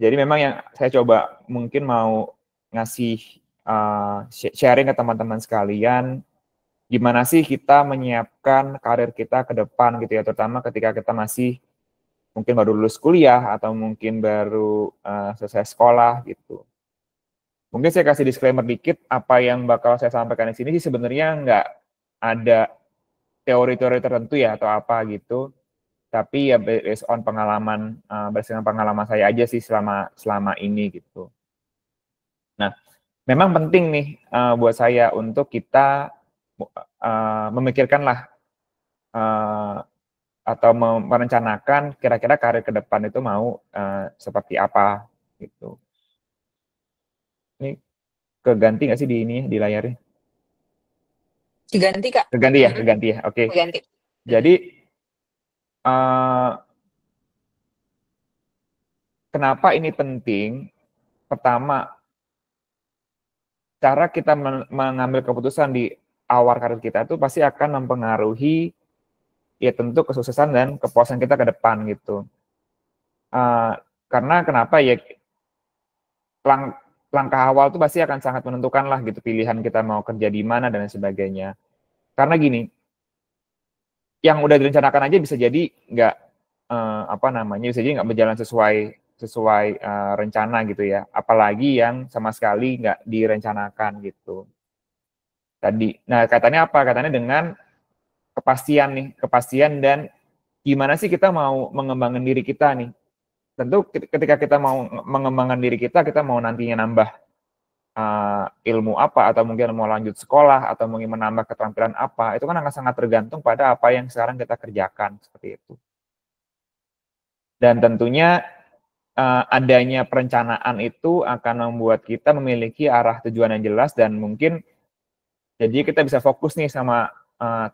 Jadi memang yang saya coba mungkin mau ngasih sharing ke teman-teman sekalian, gimana sih kita menyiapkan karir kita ke depan gitu ya, terutama ketika kita masih mungkin baru lulus kuliah atau mungkin baru selesai sekolah gitu. Mungkin saya kasih disclaimer dikit, apa yang bakal saya sampaikan di sini sih sebenarnya nggak ada teori-teori tertentu ya atau apa gitu, tapi ya based on pengalaman, berdasarkan pengalaman saya aja sih selama ini gitu. Nah, memang penting nih buat saya untuk kita memikirkanlah atau merencanakan kira-kira karir ke depan itu mau seperti apa gitu. Ini keganti nggak sih di ini di layarnya? Diganti, Kak. Keganti ya. Oke. Ganti. Jadi kenapa ini penting? Pertama, cara kita mengambil keputusan di awal karir kita itu pasti akan mempengaruhi ya tentu kesuksesan dan kepuasan kita ke depan gitu. Karena kenapa ya langkah awal itu pasti akan sangat menentukan lah gitu pilihan kita mau kerja di mana dan sebagainya. Karena gini, yang udah direncanakan aja bisa jadi nggak bisa jadi nggak berjalan sesuai rencana gitu ya. Apalagi yang sama sekali nggak direncanakan gitu. Nah katanya apa? Katanya dengan kepastian dan gimana sih kita mau mengembangkan diri kita nih. Tentu ketika kita mau mengembangkan diri kita mau nantinya nambah ilmu apa, atau mungkin mau lanjut sekolah, atau mungkin menambah keterampilan apa, itu kan akan sangat tergantung pada apa yang sekarang kita kerjakan, seperti itu. Dan tentunya adanya perencanaan itu akan membuat kita memiliki arah tujuan yang jelas, dan mungkin jadi kita bisa fokus nih sama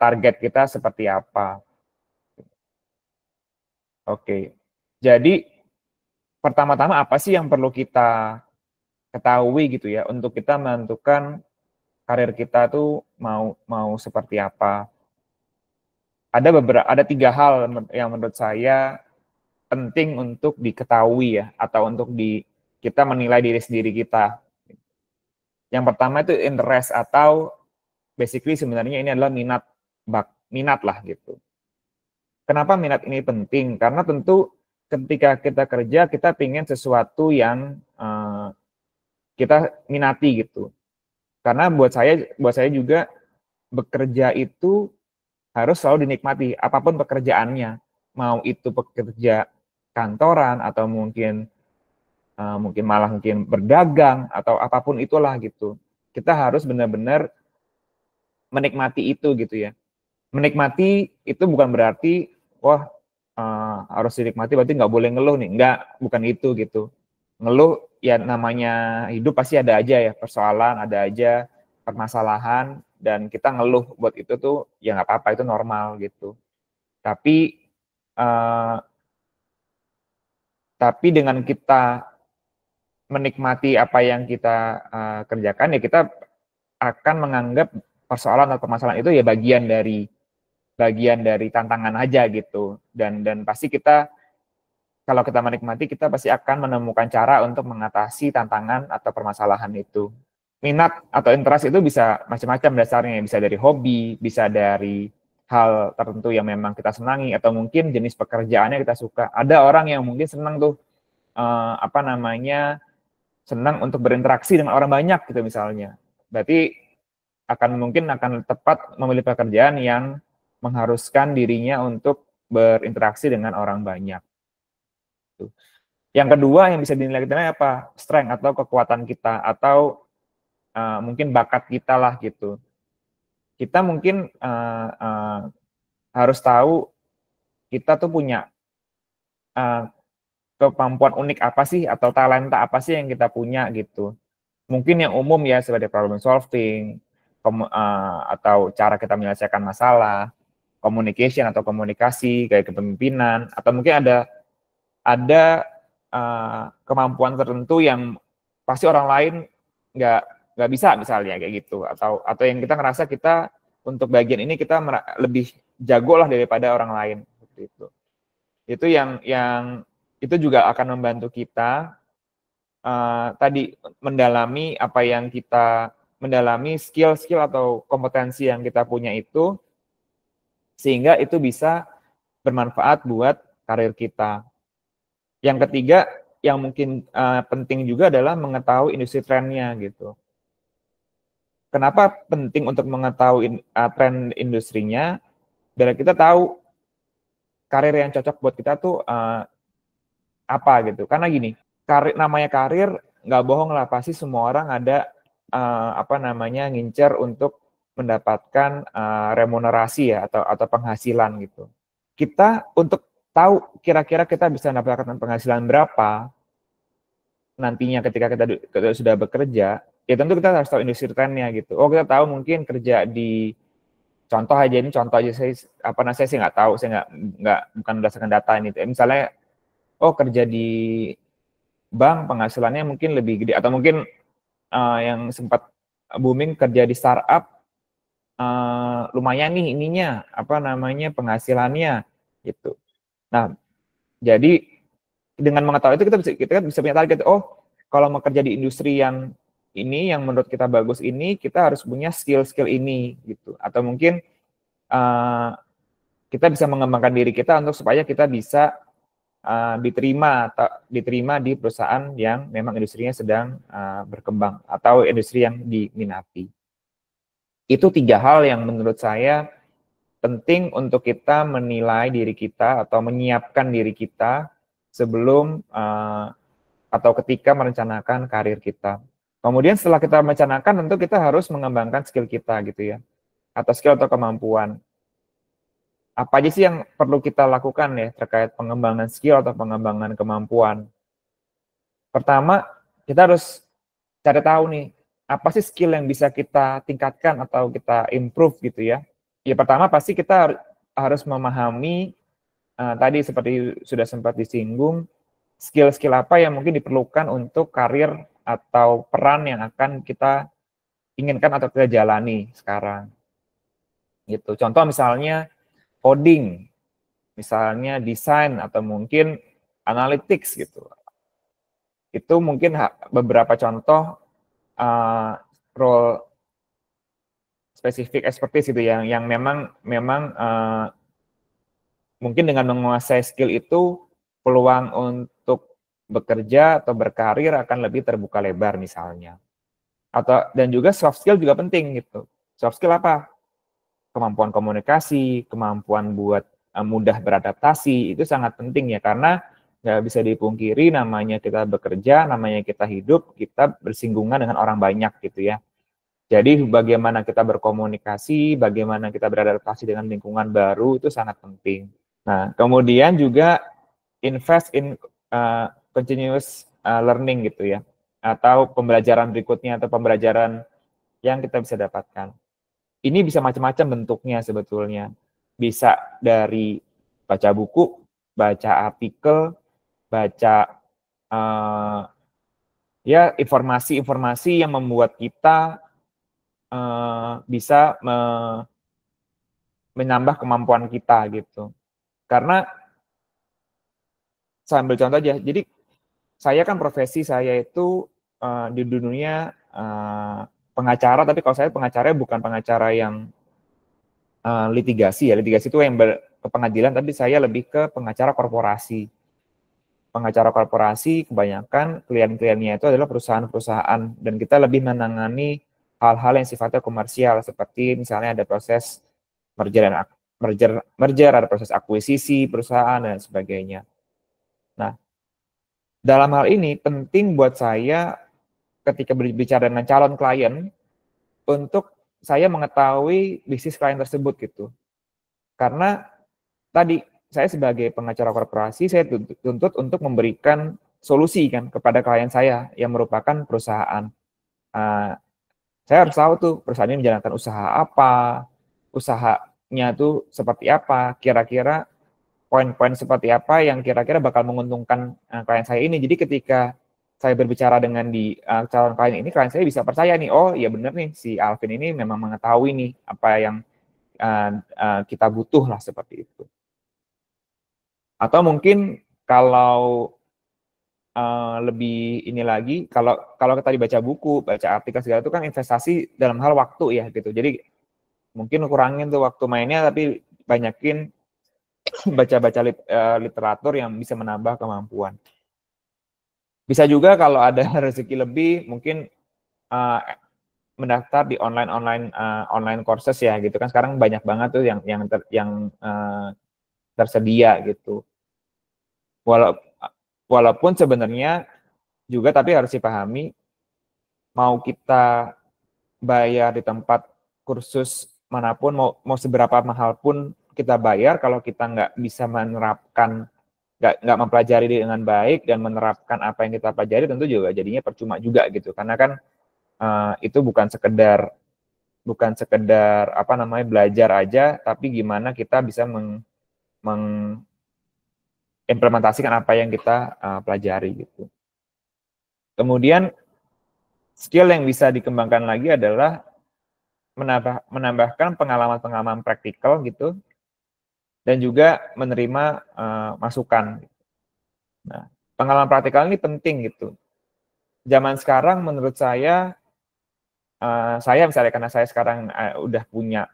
target kita seperti apa. Oke, jadi pertama-tama apa sih yang perlu kita ketahui gitu ya untuk kita menentukan karir kita tuh mau seperti apa. Ada 3 hal yang menurut saya penting untuk diketahui ya, atau untuk kita menilai diri sendiri kita. Yang pertama itu interest, atau basically sebenarnya ini adalah minat lah gitu. Kenapa minat ini penting? Karena tentu ketika kita kerja, kita ingin sesuatu yang kita minati gitu. Karena buat saya juga bekerja itu harus selalu dinikmati, apapun pekerjaannya. Mau itu pekerja kantoran, atau mungkin malah berdagang, atau apapun itulah gitu. Kita harus benar-benar menikmati itu gitu ya. Menikmati itu bukan berarti wah harus dinikmati berarti nggak boleh ngeluh nih. Nggak, bukan itu gitu. Ngeluh ya namanya hidup pasti ada aja ya persoalan, ada aja permasalahan, dan kita ngeluh buat itu tuh ya nggak apa-apa, itu normal gitu. Tapi dengan kita menikmati apa yang kita kerjakan, ya kita akan menganggap persoalan atau permasalahan itu ya bagian dari tantangan aja gitu. Dan pasti kalau kita menikmati, kita pasti akan menemukan cara untuk mengatasi tantangan atau permasalahan itu. Minat atau interest itu bisa macam-macam dasarnya, bisa dari hobi, bisa dari hal tertentu yang memang kita senangi, atau mungkin jenis pekerjaannya kita suka. Ada orang yang mungkin senang tuh senang untuk berinteraksi dengan orang banyak gitu misalnya. Berarti mungkin akan tepat memilih pekerjaan yang mengharuskan dirinya untuk berinteraksi dengan orang banyak. Yang kedua yang bisa dinilai kita apa? Strength atau kekuatan kita, atau mungkin bakat kita lah gitu. Kita mungkin harus tahu kita tuh punya kemampuan unik apa sih, atau talenta apa sih yang kita punya gitu. Mungkin yang umum ya seperti problem solving, atau cara kita menyelesaikan masalah, communication atau komunikasi, kayak kepemimpinan, atau mungkin ada kemampuan tertentu yang pasti orang lain nggak bisa misalnya kayak gitu, atau yang kita ngerasa kita untuk bagian ini kita lebih jago lah daripada orang lain seperti itu. Itu yang itu juga akan membantu kita tadi mendalami mendalami skill-skill atau kompetensi yang kita punya itu, sehingga itu bisa bermanfaat buat karir kita. Yang ketiga, yang mungkin penting juga adalah mengetahui industri trennya gitu. Kenapa penting untuk mengetahui tren industrinya? Biar kita tahu karir yang cocok buat kita tuh apa gitu. Karena gini, namanya karir, nggak bohong lah, pasti semua orang ada ngincer untuk mendapatkan remunerasi ya atau penghasilan gitu. Kita untuk tahu kira-kira kita bisa mendapatkan penghasilan berapa nantinya ketika kita sudah bekerja, ya tentu kita harus tahu industri trennya gitu. Oh, kita tahu mungkin kerja di contoh aja saya sih nggak tahu, saya bukan berdasarkan data ini. Misalnya, oh kerja di bank penghasilannya mungkin lebih gede, atau mungkin yang sempat booming kerja di startup lumayan nih penghasilannya gitu. Nah, jadi dengan mengetahui itu kita bisa punya target. Oh, kalau mau kerja di industri yang ini yang menurut kita bagus ini, kita harus punya skill-skill ini gitu. Atau mungkin kita bisa mengembangkan diri kita untuk supaya kita bisa diterima di perusahaan yang memang industrinya sedang berkembang atau industri yang diminati. Itu 3 hal yang menurut saya penting untuk kita menilai diri kita atau menyiapkan diri kita sebelum atau ketika merencanakan karir kita. Kemudian setelah kita merencanakan, tentu kita harus mengembangkan skill kita gitu ya, atau skill atau kemampuan. Apa aja sih yang perlu kita lakukan ya terkait pengembangan skill atau pengembangan kemampuan? Pertama, kita harus cari tahu nih, apa sih skill yang bisa kita tingkatkan atau kita improve gitu ya. Ya pertama pasti kita harus memahami tadi seperti sudah sempat disinggung, skill-skill apa yang mungkin diperlukan untuk karir atau peran yang akan kita inginkan atau kita jalani sekarang. Gitu. Contoh misalnya coding, misalnya desain atau mungkin analytics gitu. Itu mungkin beberapa contoh role spesifik expertise gitu yang memang mungkin dengan menguasai skill itu peluang untuk bekerja atau berkarir akan lebih terbuka lebar misalnya. Dan juga soft skill juga penting gitu. Soft skill apa? Kemampuan komunikasi, kemampuan buat mudah beradaptasi, itu sangat penting ya, karena nggak bisa dipungkiri namanya kita bekerja, namanya kita hidup, kita bersinggungan dengan orang banyak gitu ya. Jadi bagaimana kita berkomunikasi, bagaimana kita beradaptasi dengan lingkungan baru, itu sangat penting. Nah, kemudian juga invest in continuous learning gitu ya, atau pembelajaran berikutnya atau pembelajaran yang kita bisa dapatkan. Ini bisa macam-macam bentuknya sebetulnya. Bisa dari baca buku, baca artikel, baca ya informasi-informasi yang membuat kita bisa menambah kemampuan kita gitu. Karena saya ambil contoh aja, jadi saya kan profesi saya itu di dunia pengacara, tapi kalau saya pengacaranya bukan pengacara yang litigasi ya, litigasi itu yang ke pengadilan, tapi saya lebih ke pengacara korporasi. Pengacara korporasi kebanyakan klien-kliennya itu adalah perusahaan-perusahaan, dan kita lebih menangani hal-hal yang sifatnya komersial, seperti misalnya ada proses merger, ada proses akuisisi perusahaan dan sebagainya. Nah, dalam hal ini penting buat saya ketika berbicara dengan calon klien untuk saya mengetahui bisnis klien tersebut gitu. Karena tadi saya sebagai pengacara korporasi, saya tuntut untuk memberikan solusi kan kepada klien saya yang merupakan perusahaan. Saya harus tahu tuh perusahaan ini menjalankan usaha apa, usahanya tuh seperti apa, kira-kira poin-poin seperti apa yang kira-kira bakal menguntungkan klien saya ini. Jadi ketika saya berbicara dengan calon klien ini, klien saya bisa percaya nih, oh iya bener nih si Alvin ini memang mengetahui nih apa yang kita butuh lah seperti itu. Atau mungkin kalau lebih ini lagi, kalau tadi baca buku, baca artikel segala itu kan investasi dalam hal waktu ya gitu. Jadi mungkin kurangin tuh waktu mainnya, tapi banyakin baca-baca literatur yang bisa menambah kemampuan. Bisa juga kalau ada rezeki lebih, mungkin mendaftar di online courses ya gitu kan. Sekarang banyak banget tuh yang tersedia gitu. Walaupun sebenarnya juga tapi harus dipahami, mau kita bayar di tempat kursus manapun, mau seberapa mahal pun kita bayar, kalau kita nggak bisa menerapkan, nggak mempelajari dengan baik dan menerapkan apa yang kita pelajari, tentu juga jadinya percuma juga gitu. Karena kan itu bukan sekedar apa namanya belajar aja, tapi gimana kita bisa mengimplementasikan apa yang kita pelajari gitu. Kemudian skill yang bisa dikembangkan lagi adalah menambahkan pengalaman-pengalaman praktikal gitu, dan juga menerima masukan. Nah, pengalaman praktikal ini penting gitu. Zaman sekarang menurut saya misalnya, karena saya sekarang udah punya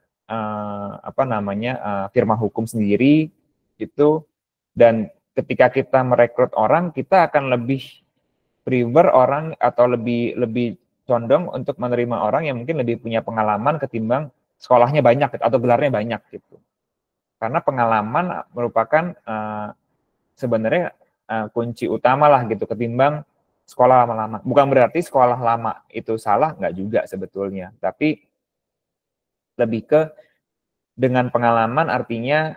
firma hukum sendiri gitu, dan ketika kita merekrut orang, kita akan lebih prefer orang atau lebih condong untuk menerima orang yang mungkin lebih punya pengalaman ketimbang sekolahnya banyak atau gelarnya banyak gitu. Karena pengalaman merupakan sebenarnya kunci utama lah gitu ketimbang sekolah lama-lama. Bukan berarti sekolah lama itu salah, nggak juga sebetulnya. Tapi lebih ke dengan pengalaman artinya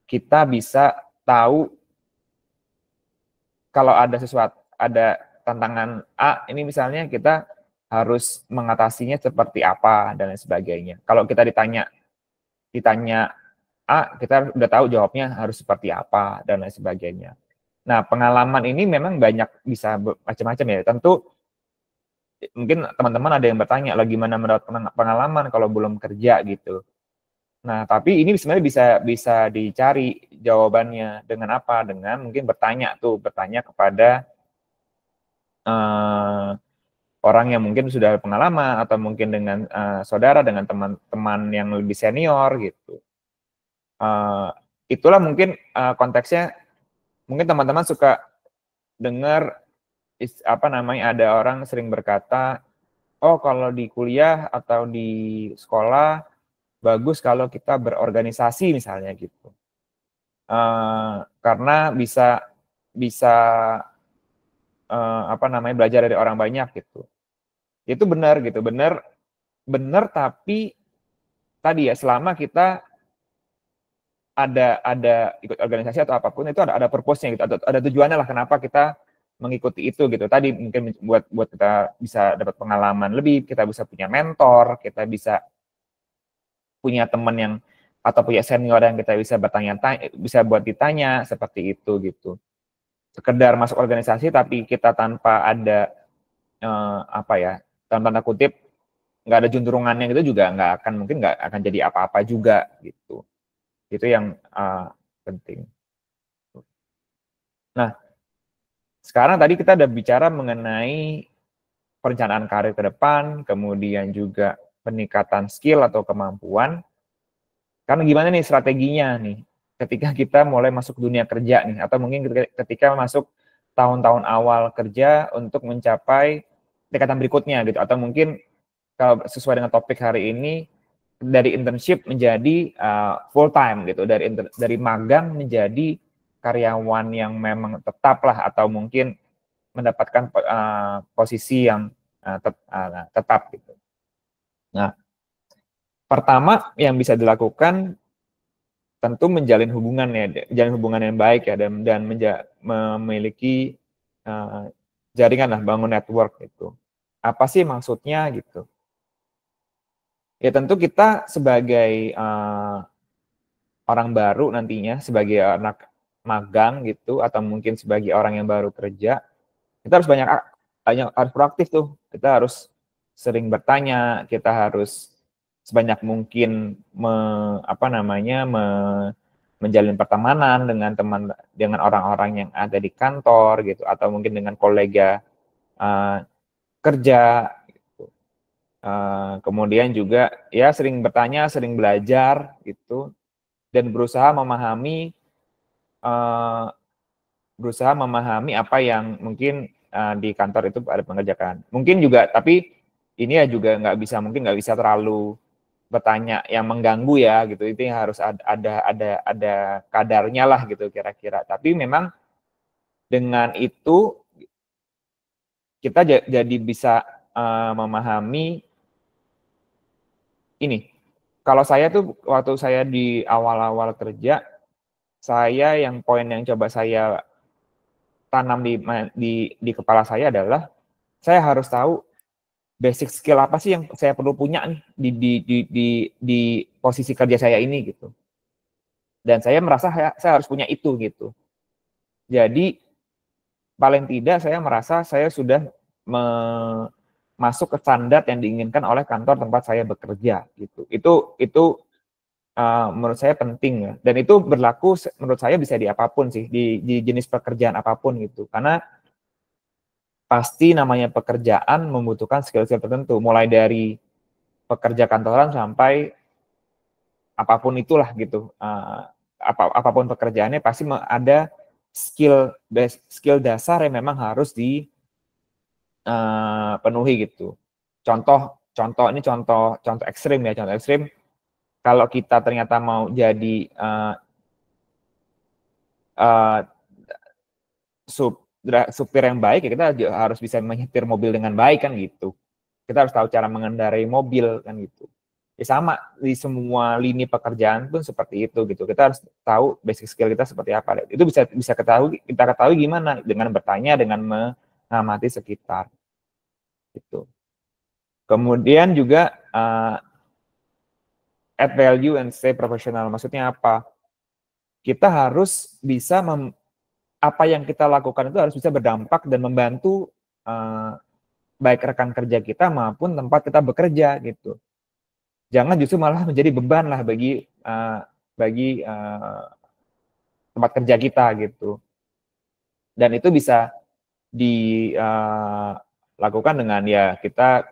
kita bisa tahu kalau ada sesuatu, ada tantangan A, ini misalnya kita harus mengatasinya seperti apa dan lain sebagainya. Kalau kita ditanya A, kita udah tahu jawabnya harus seperti apa dan lain sebagainya. Nah, pengalaman ini memang banyak bisa macam-macam ya. Tentu mungkin teman-teman ada yang bertanya, lah gimana mendapat pengalaman kalau belum kerja gitu. Nah, tapi ini sebenarnya bisa dicari jawabannya dengan apa? Dengan mungkin bertanya kepada orang yang mungkin sudah pengalaman, atau mungkin dengan saudara, dengan teman-teman yang lebih senior gitu. Itulah mungkin konteksnya. Mungkin teman-teman suka dengar ada orang sering berkata, oh kalau di kuliah atau di sekolah bagus kalau kita berorganisasi misalnya gitu. Karena bisa belajar dari orang banyak gitu. Itu benar gitu, benar, tapi tadi ya, selama kita ada ikut organisasi atau apapun, itu ada purpose-nya gitu, ada tujuannya lah kenapa kita mengikuti itu gitu. Tadi mungkin buat kita bisa dapat pengalaman lebih, kita bisa punya mentor, kita bisa punya teman yang atau punya senior yang kita bisa bisa buat ditanya seperti itu gitu. Sekedar masuk organisasi tapi kita tanpa ada dalam tanda kutip nggak ada juntrungannya gitu juga mungkin nggak akan jadi apa-apa juga gitu. Itu yang penting. Nah, sekarang tadi kita udah bicara mengenai perencanaan karir ke depan, kemudian juga peningkatan skill atau kemampuan. Karena gimana nih strateginya nih ketika kita mulai masuk dunia kerja nih, atau mungkin ketika masuk tahun-tahun awal kerja untuk mencapai tingkatan berikutnya gitu, atau mungkin kalau sesuai dengan topik hari ini dari internship menjadi full time gitu, dari magang menjadi karyawan yang memang tetap lah, atau mungkin mendapatkan posisi yang tetap gitu. Nah, pertama yang bisa dilakukan tentu menjalin hubungan yang baik ya, dan memiliki jaringan lah, bangun network gitu. Apa sih maksudnya gitu? Ya tentu kita sebagai orang baru nantinya, sebagai anak magang gitu, atau mungkin sebagai orang yang baru kerja, kita harus harus proaktif tuh. Kita harus sering bertanya, kita harus sebanyak mungkin menjalin pertemanan dengan orang-orang yang ada di kantor gitu, atau mungkin dengan kolega kerja gitu. Kemudian juga ya sering bertanya, sering belajar gitu, dan berusaha memahami apa yang mungkin di kantor itu ada pengerjakan. Mungkin juga, tapi ini ya juga nggak bisa terlalu bertanya yang mengganggu ya gitu. Itu yang harus ada kadarnya lah gitu kira-kira. Tapi memang dengan itu kita jadi bisa memahami ini. Kalau saya tuh waktu saya di awal-awal kerja, saya yang poin yang coba saya tanam di kepala saya adalah saya harus tahu basic skill apa sih yang saya perlu punya nih di posisi kerja saya ini gitu. Dan saya merasa saya harus punya itu gitu. Jadi paling tidak saya merasa saya sudah masuk ke standar yang diinginkan oleh kantor tempat saya bekerja gitu. Itu menurut saya penting ya. Dan itu berlaku menurut saya bisa di apapun sih, di jenis pekerjaan apapun gitu. Karena pasti namanya pekerjaan membutuhkan skill-skill tertentu, mulai dari pekerja kantoran sampai apapun itulah gitu. Apapun pekerjaannya pasti ada skill dasar yang memang harus dipenuhi gitu. Contoh ekstrim ya, contoh ekstrim. Kalau kita ternyata mau jadi supir yang baik, ya kita harus bisa menyetir mobil dengan baik kan gitu. Kita harus tahu cara mengendarai mobil kan gitu. Ya sama di semua lini pekerjaan pun seperti itu gitu. Kita harus tahu basic skill kita seperti apa. Itu kita ketahui gimana, dengan bertanya, dengan mengamati sekitar gitu. Kemudian juga add value and stay professional. Maksudnya apa? Kita harus bisa apa yang kita lakukan itu harus bisa berdampak dan membantu baik rekan kerja kita maupun tempat kita bekerja gitu. Jangan justru malah menjadi beban lah bagi tempat kerja kita gitu. Dan itu bisa dilakukan dengan ya kita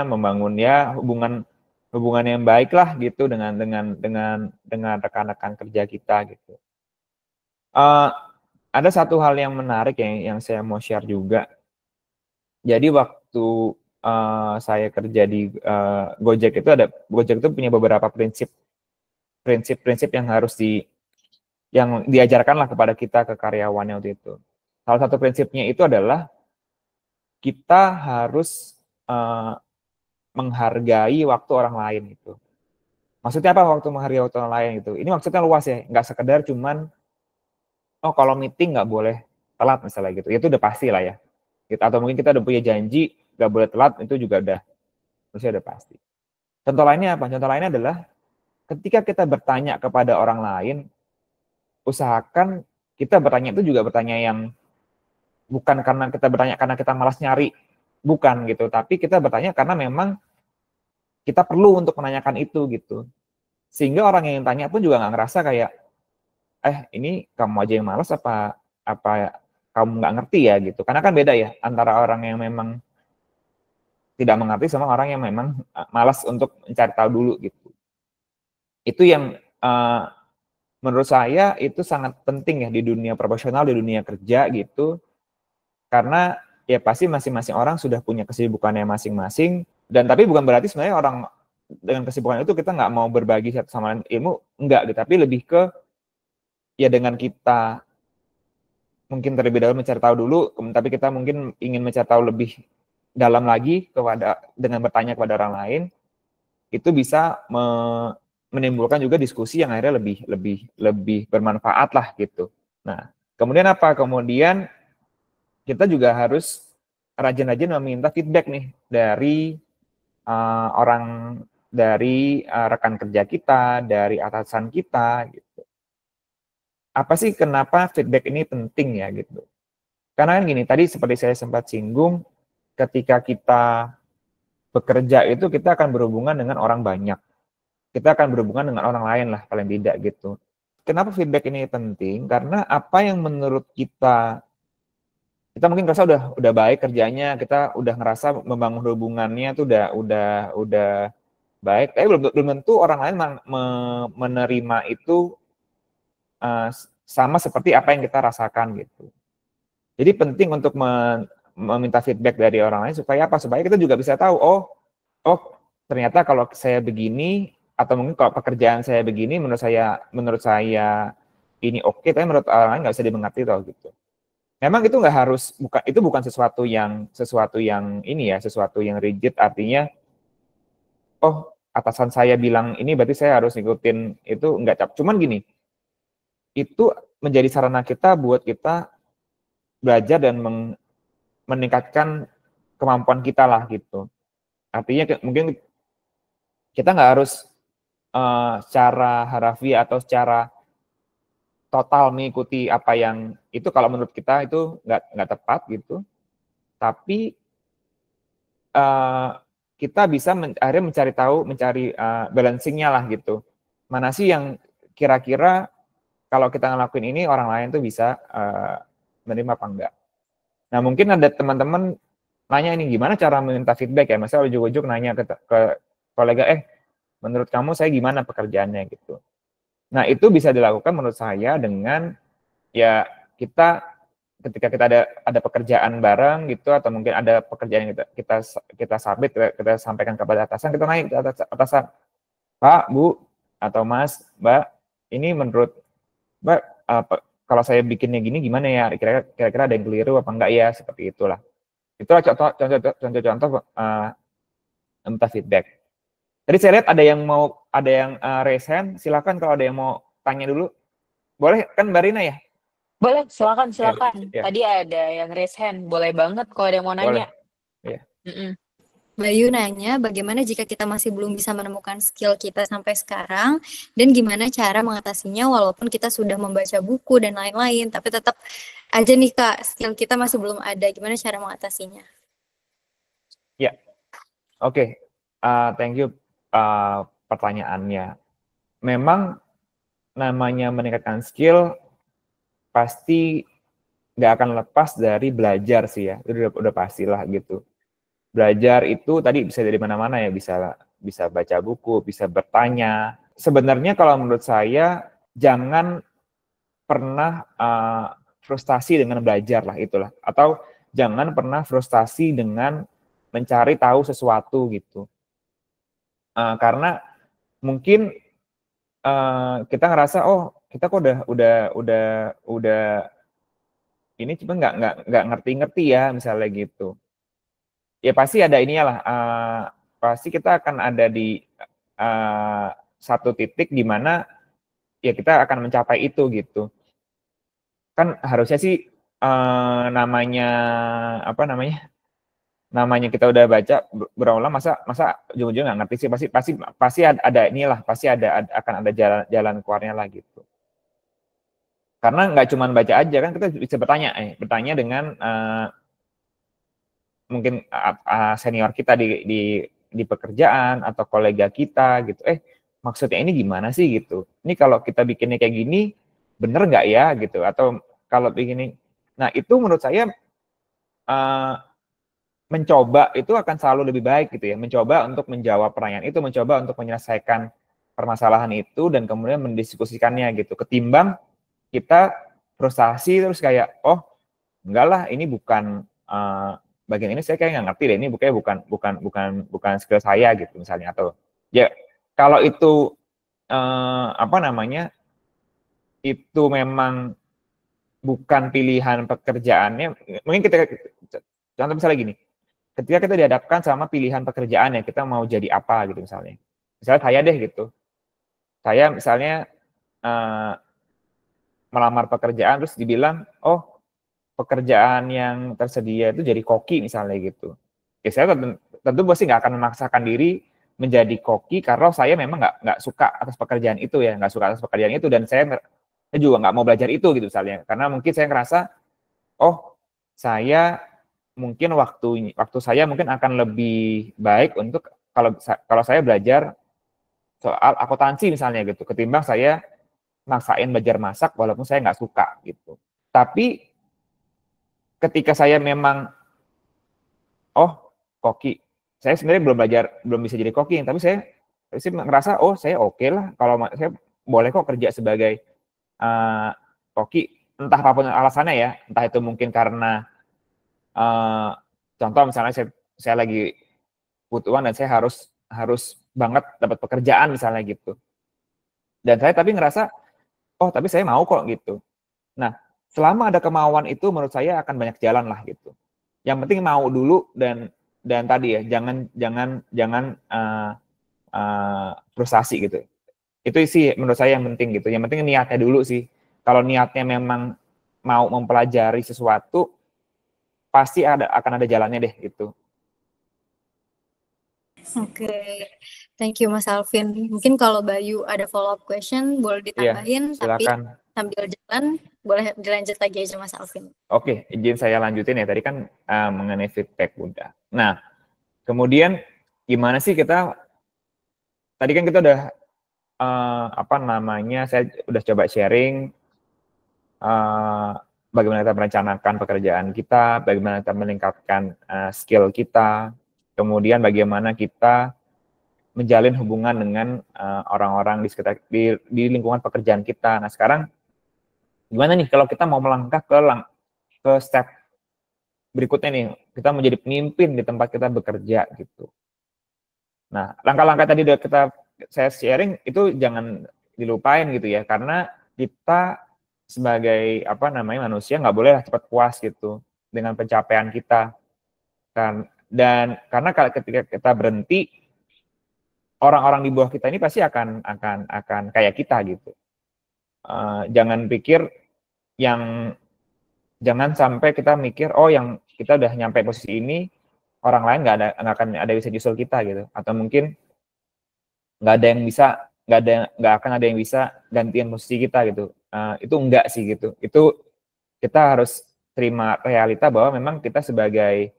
membangun ya hubungan yang baik lah gitu dengan rekan-rekan kerja kita gitu. Ada satu hal yang menarik yang saya mau share juga. Jadi waktu saya kerja di Gojek itu punya beberapa prinsip yang harus yang diajarkanlah kepada kita, ke karyawannya waktu itu. Salah satu prinsipnya itu adalah kita harus menghargai waktu orang lain itu. Maksudnya apa waktu menghargai waktu orang lain itu? Ini maksudnya luas ya, nggak sekedar cuman kalau meeting nggak boleh telat misalnya gitu. Itu udah pasti lah ya. Atau mungkin kita udah punya janji nggak boleh telat, itu juga udah pasti. Contoh lainnya apa? Contoh lainnya adalah ketika kita bertanya kepada orang lain, usahakan kita bertanya itu juga bertanya yang bukan karena kita bertanya karena kita malas nyari, bukan gitu, tapi kita bertanya karena memang kita perlu untuk menanyakan itu gitu. Sehingga orang yang tanya pun juga nggak ngerasa kayak, ini kamu aja yang malas apa kamu nggak ngerti ya gitu. Karena kan beda ya antara orang yang memang tidak mengerti sama orang yang memang malas untuk mencari tahu dulu gitu. Itu yang menurut saya itu sangat penting ya di dunia profesional, di dunia kerja gitu. Karena ya pasti masing-masing orang sudah punya kesibukannya masing-masing, dan tapi bukan berarti sebenarnya orang dengan kesibukan itu kita nggak mau berbagi satu sama lain ilmu, enggak gitu, tapi lebih ke ya dengan kita mungkin terlebih dahulu mencari tahu dulu, tapi kita mungkin ingin mencari tahu lebih dalam lagi dengan bertanya kepada orang lain, itu bisa menimbulkan juga diskusi yang akhirnya lebih bermanfaat lah gitu. Nah, kemudian apa? Kemudian kita juga harus rajin-rajin meminta feedback nih dari rekan kerja kita, dari atasan kita gitu. Apa sih kenapa feedback ini penting ya gitu? Karena kan gini, tadi seperti saya sempat singgung, ketika kita bekerja itu kita akan berhubungan dengan orang banyak. kita akan berhubungan dengan orang lain lah paling tidak gitu. Kenapa feedback ini penting? Karena apa yang menurut kita mungkin ngerasa udah baik kerjanya, kita udah ngerasa membangun hubungannya tuh udah baik, tapi belum tentu orang lain menerima itu sama seperti apa yang kita rasakan gitu. Jadi penting untuk meminta feedback dari orang lain supaya apa? Supaya kita juga bisa tahu, oh ternyata kalau saya begini, atau mungkin kalau pekerjaan saya begini, menurut saya ini oke, tapi menurut orang lain nggak bisa dimengerti toh gitu. Memang itu nggak harus, bukan sesuatu yang rigid, artinya oh atasan saya bilang ini berarti saya harus ngikutin itu, enggak. Cuman gini, itu menjadi sarana kita buat kita belajar dan meningkatkan kemampuan kita lah gitu. Artinya mungkin kita nggak harus secara harafiah atau secara total mengikuti apa yang itu, kalau menurut kita itu nggak tepat gitu. Tapi kita bisa akhirnya mencari balancingnya lah gitu. Mana sih yang kira-kira kalau kita ngelakuin ini orang lain tuh bisa menerima apa enggak. Nah mungkin ada teman-teman nanya ini gimana cara meminta feedback ya, misalnya ujuk-ujuk nanya ke kolega, menurut kamu saya gimana pekerjaannya gitu. Nah itu bisa dilakukan menurut saya dengan ya ketika kita ada pekerjaan bareng gitu, atau mungkin ada pekerjaan yang kita submit, kita sampaikan kepada atasan, kita naik ke atasan, Pak, Bu, atau Mas, Mbak, ini menurut Mbak kalau saya bikinnya gini gimana ya, kira-kira ada yang keliru apa enggak ya, seperti itulah. Itulah contoh minta feedback. Tadi saya lihat ada yang raise hand, silakan kalau ada yang mau tanya dulu. Boleh kan Mbak Rina ya? Boleh, silakan. Ya. Tadi ada yang raise hand, boleh banget kalau ada yang mau nanya. Boleh. Ya. Bayu nanya, bagaimana jika kita masih belum bisa menemukan skill kita sampai sekarang, dan gimana cara mengatasinya walaupun kita sudah membaca buku dan lain-lain, tapi tetap aja nih Kak, skill kita masih belum ada, gimana cara mengatasinya? Ya, oke. Thank you pertanyaannya. Memang namanya meningkatkan skill pasti nggak akan lepas dari belajar sih ya, itu udah pastilah gitu. Belajar itu tadi bisa dari mana-mana ya, bisa baca buku, bisa bertanya. Sebenarnya kalau menurut saya jangan pernah frustasi dengan belajar lah, itulah. Atau jangan pernah frustasi dengan mencari tahu sesuatu gitu. Karena mungkin kita ngerasa kita kok udah ini cuma nggak ngerti-ngerti ya, misalnya gitu. Ya pasti ada ininya lah, pasti kita akan ada di satu titik di mana ya kita akan mencapai itu gitu. Kan harusnya sih namanya kita udah baca berulang, masa ujung-ujung nggak ngerti sih, pasti ada inilah, pasti akan ada jalan keluarnya lah gitu. Karena nggak cuma baca aja kan, kita bisa bertanya dengan mungkin senior kita di pekerjaan atau kolega kita gitu, maksudnya ini gimana sih gitu, ini kalau kita bikinnya kayak gini bener nggak ya gitu, atau kalau begini. Nah itu menurut saya mencoba itu akan selalu lebih baik gitu ya, mencoba untuk menjawab pertanyaan itu, mencoba untuk menyelesaikan permasalahan itu dan kemudian mendiskusikannya gitu, ketimbang kita frustasi terus kayak enggak lah ini bukan bagian ini saya kayak nggak ngerti deh, ini bukan skill saya gitu misalnya, atau ya kalau itu itu memang bukan pilihan pekerjaannya, mungkin kita contoh misalnya gini, ketika kita dihadapkan sama pilihan pekerjaan ya, kita mau jadi apa gitu misalnya saya deh gitu, saya misalnya melamar pekerjaan terus dibilang pekerjaan yang tersedia itu jadi koki misalnya gitu. Ya saya tentu pasti nggak akan memaksakan diri menjadi koki karena saya memang nggak suka atas pekerjaan itu ya, nggak suka atas pekerjaan itu, dan saya juga nggak mau belajar itu gitu misalnya, karena mungkin saya ngerasa saya mungkin waktu saya mungkin akan lebih baik untuk kalau saya belajar soal akuntansi misalnya gitu, ketimbang saya maksain belajar masak walaupun saya nggak suka gitu. Tapi ketika saya memang, oh koki, saya sebenarnya belum bisa jadi koki, tapi saya sih ngerasa, oh saya oke lah, kalau saya boleh kok kerja sebagai koki, entah apapun alasannya ya, entah itu mungkin karena contoh misalnya saya lagi butuh uang dan saya harus banget dapat pekerjaan misalnya gitu. Dan saya tapi ngerasa, oh tapi saya mau kok gitu. Nah, selama ada kemauan itu menurut saya akan banyak jalan lah gitu. Yang penting mau dulu dan tadi ya jangan frustasi gitu. Itu sih menurut saya yang penting gitu. Yang penting niatnya dulu sih. Kalau niatnya memang mau mempelajari sesuatu, pasti akan ada jalannya deh gitu. Oke, thank you Mas Alvin. Mungkin kalau Bayu ada follow up question boleh ditambahin, tapi silakan. sambil jalan boleh dilanjut lagi aja Mas Alvin. Oke, izin saya lanjutin ya. Tadi kan mengenai feedback udah. Nah, kemudian gimana sih kita? Tadi kan kita udah saya udah coba sharing bagaimana kita merencanakan pekerjaan kita, bagaimana kita meningkatkan skill kita, kemudian bagaimana kita menjalin hubungan dengan orang-orang di sekitar di lingkungan pekerjaan kita. Nah, sekarang gimana nih kalau kita mau melangkah ke step berikutnya nih, kita menjadi pemimpin di tempat kita bekerja gitu. Nah, langkah-langkah tadi udah saya sharing itu jangan dilupain gitu ya, karena kita sebagai manusia nggak boleh cepat puas gitu dengan pencapaian kita. Dan karena ketika kita berhenti, orang-orang di bawah kita ini pasti akan kayak kita gitu. Jangan sampai kita mikir, oh yang kita udah nyampe posisi ini, orang lain nggak akan ada bisa nyusul kita gitu, atau mungkin nggak akan ada yang bisa gantian posisi kita gitu. Itu enggak sih gitu. Itu kita harus terima realita bahwa memang kita sebagai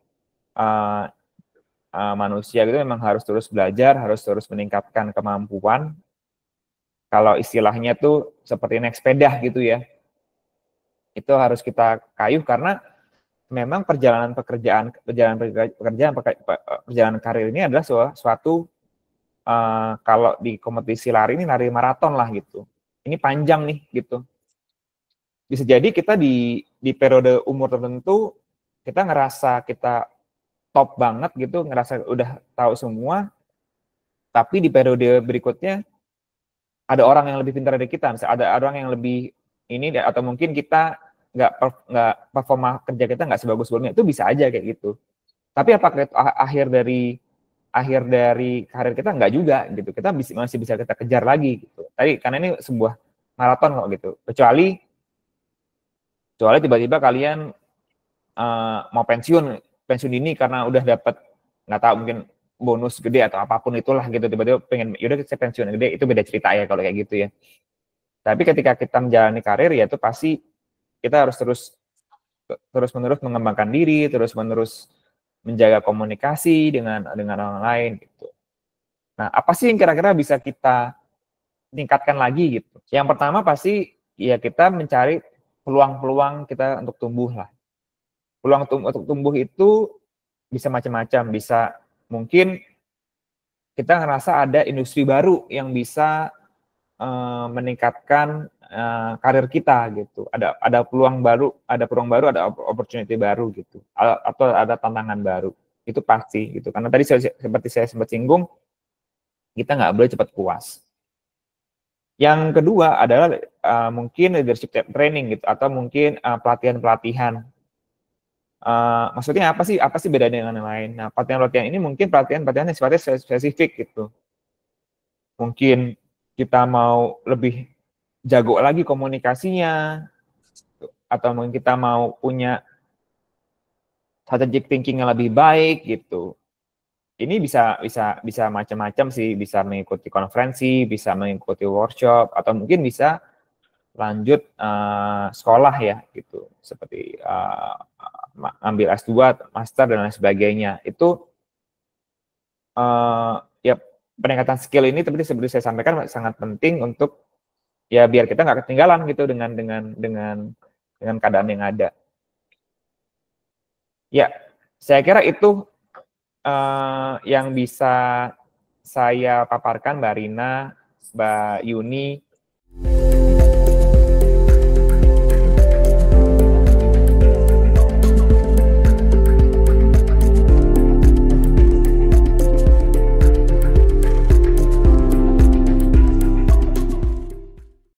manusia gitu memang harus terus belajar, harus terus meningkatkan kemampuan. Kalau istilahnya tuh seperti naik sepeda gitu ya. Itu harus kita kayuh karena memang perjalanan karir ini adalah suatu kalau di kompetisi lari ini lari maraton lah gitu. Ini panjang nih gitu. Bisa jadi kita di periode umur tertentu kita ngerasa kita top banget gitu, ngerasa udah tahu semua, tapi di periode berikutnya ada orang yang lebih pintar dari kita, misalnya ada orang yang lebih ini, atau mungkin kita nggak performa kerja kita nggak sebagus sebelumnya, itu bisa aja kayak gitu. Tapi apakah itu akhir dari karir kita? Nggak juga gitu. Kita masih bisa kita kejar lagi gitu. Tadi karena ini sebuah maraton kok gitu. Kecuali tiba-tiba kalian mau pensiun dini karena udah dapat nggak tahu mungkin bonus gede atau apapun itulah gitu, tiba-tiba pengen yaudah saya pensiun gede, itu beda cerita ya kalau kayak gitu ya. Tapi ketika kita menjalani karir ya itu pasti kita harus terus-menerus mengembangkan diri, terus-menerus menjaga komunikasi dengan orang lain gitu. Nah, apa sih yang kira-kira bisa kita tingkatkan lagi gitu? Yang pertama pasti ya kita mencari peluang-peluang kita untuk tumbuh lah. Peluang untuk tumbuh itu bisa macam-macam, bisa mungkin kita ngerasa ada industri baru yang bisa meningkatkan karir kita gitu. Ada peluang baru, ada opportunity baru gitu. Atau ada tantangan baru. Itu pasti gitu. Karena tadi seperti saya sempat singgung, kita nggak boleh cepat puas. Yang kedua adalah mungkin leadership training gitu, atau mungkin pelatihan-pelatihan. Maksudnya apa sih beda dengan yang lain? Nah, pelatihan ini mungkin pelatihan yang sifatnya spesifik gitu. Mungkin kita mau lebih jago lagi komunikasinya, atau mungkin kita mau punya strategic thinking yang lebih baik gitu. Ini bisa macam-macam sih, bisa mengikuti konferensi, bisa mengikuti workshop, atau mungkin bisa lanjut sekolah ya gitu, seperti ambil S2, master dan lain sebagainya. Itu ya peningkatan skill ini seperti saya sampaikan sangat penting untuk ya biar kita nggak ketinggalan gitu dengan keadaan yang ada. Ya, saya kira itu yang bisa saya paparkan, Mbak Rina, Mbak Yuni,